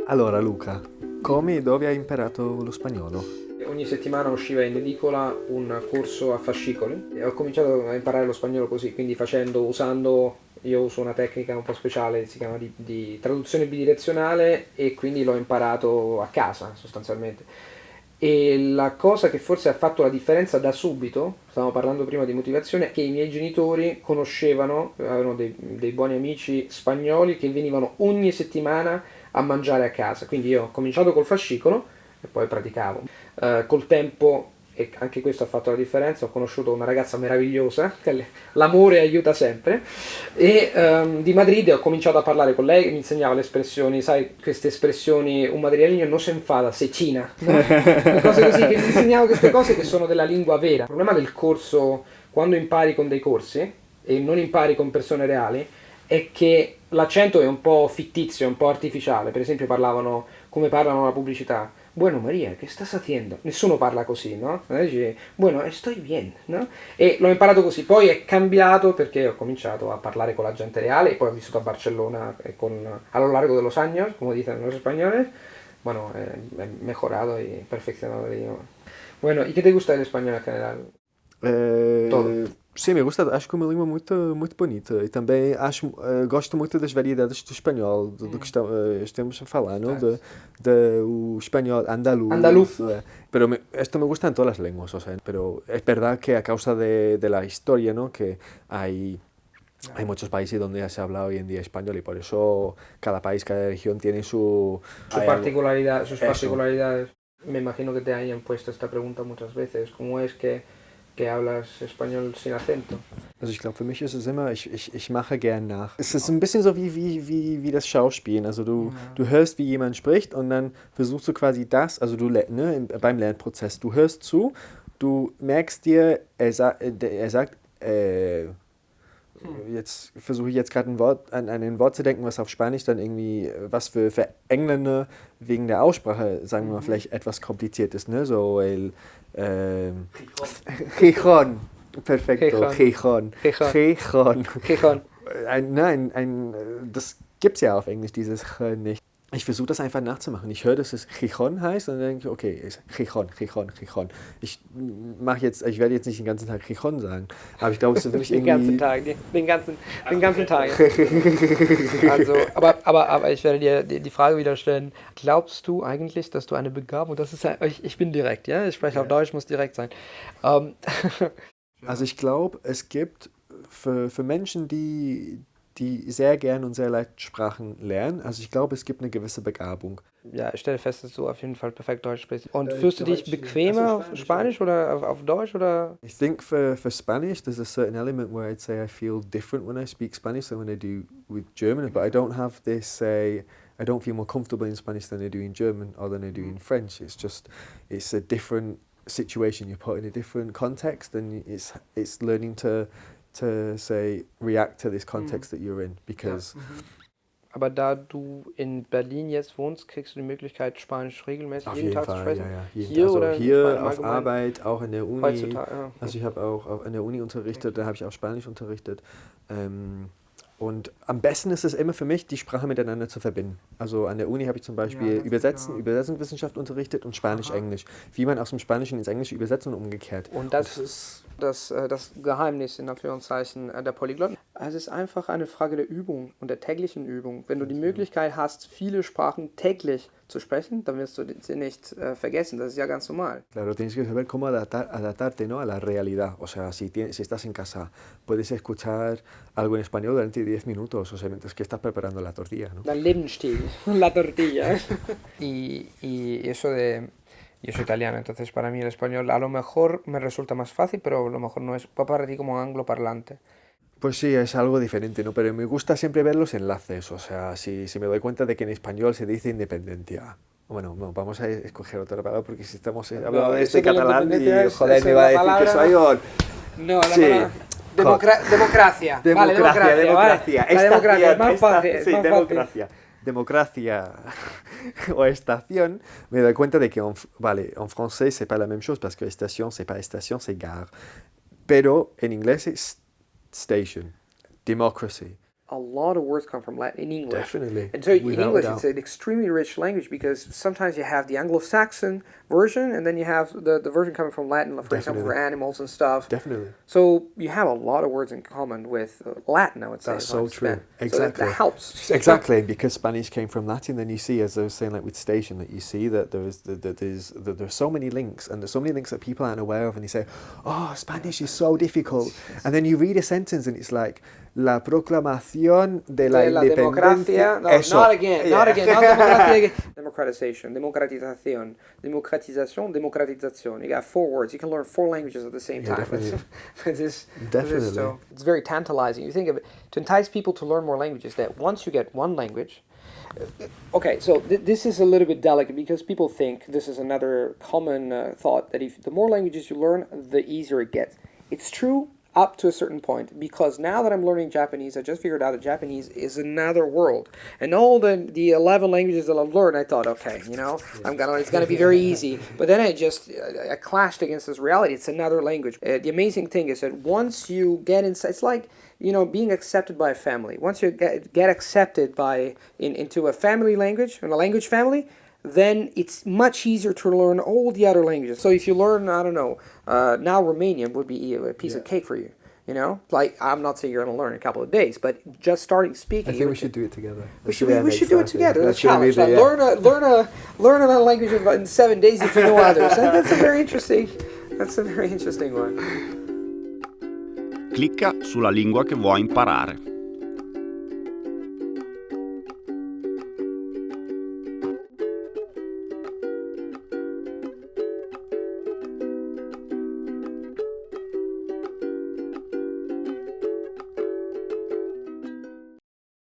Allora Luca, come e dove hai imparato lo spagnolo? Ogni settimana usciva in edicola un corso a fascicoli e ho cominciato a imparare lo spagnolo così, quindi io uso una tecnica un po' speciale, si chiama di traduzione bidirezionale e quindi l'ho imparato a casa sostanzialmente. E la cosa che forse ha fatto la differenza da subito, stavamo parlando prima di motivazione, è che i miei genitori avevano dei buoni amici spagnoli che venivano ogni settimana a mangiare a casa. Quindi io ho cominciato col fascicolo e poi praticavo. Col tempo, e anche questo ha fatto la differenza, ho conosciuto una ragazza meravigliosa, l'amore aiuta sempre, e di Madrid ho cominciato a parlare con lei che mi insegnava le espressioni, sai, queste espressioni, un madrileño no se enfada, se china, no? Cose così, che mi insegnava queste cose che sono della lingua vera. Il problema del corso, quando impari con dei corsi e non impari con persone reali, è che l'accento è un po' fittizio, un po' artificiale. Per esempio parlavano come parlano la pubblicità. Bueno Maria, che stas haciendo? Nessuno parla così, no? Dici, bueno, estoy bien, no? E l'ho imparato così, poi è cambiato perché ho cominciato a parlare con la gente reale e poi ho vissuto a Barcellona a lo largo de los años, come dicono los españoles. Bueno, he mejorado y perfeccionado el idioma. Bueno, ¿y qué te gusta del español en general? Todo. Sim, eu gosto, acho que é uma língua muito bonita e também gosto muito das variedades do espanhol, do que estamos a falar, ¿no? O espanhol andaluz. Andaluz. Pero esto me gusta en todas las lenguas, o sea, pero es verdad que a causa de la historia, ¿no? Que hay muchos países donde ya se habla hoy en día español y por eso cada país, cada región tiene Sus particularidades. Me imagino que te hayan puesto esta pregunta muchas veces. ¿Cómo es que hablas español sin acento? Also ich glaube, für mich ist es immer, ich mache gern nach. Es ist ein bisschen so wie das Schauspielen. Also du hörst, wie jemand spricht und dann versuchst du quasi also beim Lernprozess, du hörst zu, du merkst dir, er sagt, jetzt versuche ich jetzt gerade an ein Wort zu denken, was auf Spanisch dann irgendwie, was für Engländer wegen der Aussprache, sagen wir mal, vielleicht etwas kompliziert ist, ne? So Gijón. Perfekto, Gijón. Gijón. Das gibt's ja auf Englisch, dieses nicht. Ich versuche das einfach nachzumachen. Ich höre, dass es Gijón heißt und dann denke ich, okay, ist Gijón. Ich werde jetzt nicht den ganzen Tag Gijón sagen, aber ich glaube, es ist wirklich irgendwie... Den ganzen Tag. Also, aber ich werde dir die Frage wieder stellen. Glaubst du eigentlich, dass du eine Begabung, das ist ja, ich bin direkt, ja? Ich spreche auf Deutsch, muss direkt sein. Also ich glaube, es gibt für Menschen, die sehr gern und sehr leicht Sprachen lernen. Also ich glaube, es gibt eine gewisse Begabung. Ja, ich stelle fest, dass du auf jeden Fall perfekt Deutsch sprichst. Und fühlst du dich bequemer auf Spanisch oder auf Deutsch? Oder? I think for Spanish, there's a certain element where I'd say I feel different when I speak Spanish than when I do with German, but I don't have this, I don't feel more comfortable in Spanish than I do in German or than I do in French. It's a different situation. You're put in a different context and it's learning to say, react to this context that you're in, because... Aber da du in Berlin jetzt wohnst, kriegst du die Möglichkeit, Spanisch regelmäßig auf jeden jeden Tag Fall, zu sprechen? Ja. Hier auf allgemein? Arbeit, auch in der Uni. Heutzutage, ja. Also ich habe auch an der Uni unterrichtet, da habe ich auch Spanisch unterrichtet. Und am besten ist es immer für mich, die Sprache miteinander zu verbinden. Also an der Uni habe ich zum Beispiel Übersetzungswissenschaft unterrichtet und Spanisch-Englisch. Wie man aus dem Spanischen ins Englische übersetzt und umgekehrt. Und das ist das Geheimnis in Anführungszeichen der Polyglotten. Es ist einfach eine Frage der Übung und der täglichen Übung. Wenn du die Möglichkeit hast, viele Sprachen täglich zu sprechen, dann wirst du sie nicht vergessen. Das ist ja ganz normal. Claro, tienes que saber cómo adaptarte, ¿no? A la realidad. O sea, si estás en casa, puedes escuchar algo en español durante 10 minutos, o sea, mientras que estás preparando la tortilla, ¿no? Dein Lebensstil, la tortilla. y eso de... Yo soy italiano, entonces para mí el español a lo mejor me resulta más fácil, pero a lo mejor no es. Va para ti como angloparlante. Pues sí, es algo diferente, ¿no? Pero me gusta siempre ver los enlaces. O sea, si me doy cuenta de que en español se dice independencia. Bueno, no, vamos a escoger otra palabra porque si estamos hablando de este catalán y joder, me va a decir que soy un... No, la palabra... Democracia. Vale, democracia. Vale. Democracia, es más fácil. Sí, democracia. Democracia o estación, me doy cuenta de que en français c'est pas la même chose parce que station c'est pas station, c'est gare. Pero en inglés es station, democracy. a lot of words come from Latin in English. Definitely. And so in Without a English, doubt. it's an extremely rich language because sometimes you have the Anglo-Saxon version and then you have the version coming from Latin, for example, for animals and stuff. Definitely. So you have a lot of words in common with Latin, I would say. That's so true. So Exactly. that helps. Exactly, because Spanish came from Latin. Then you see, as I was saying, like with station, that you see that there's so many links, and there's so many links that people aren't aware of, and you say, "Oh, Spanish is so difficult," and then you read a sentence, and it's like, "La proclamación de la independencia." Democracia. No, Eso. not again. Yeah. Not again. Not democracia again. Democratization, democratización, democratización, democratización. You got 4 words. You can learn 4 languages at the same time. Definitely. So it's very tantalizing. You think of it, to entice people to learn more languages, that once you get one language, okay, so this is a little bit delicate because people think, this is another common thought, that if the more languages you learn, the easier it gets. It's true up to a certain point, because now that I'm learning Japanese, I just figured out that Japanese is another world. And all the 11 languages that I've learned, I thought, okay, it's gonna be very easy. But then I clashed against this reality. It's another language. The amazing thing is that once you get inside, it's like, being accepted by a family. Once you get accepted into a family language, in a language family, then it's much easier to learn all the other languages. So if you learn, I don't know, now Romanian would be a piece of cake for you. Like, I'm not saying you're going to learn in a couple of days, but just starting speaking. I think we should do it together. We should do it together. That's a challenge. Really, yeah. Learn another language in 7 days if you know others. That's a very interesting one. Clicca sulla lingua che vuoi imparare.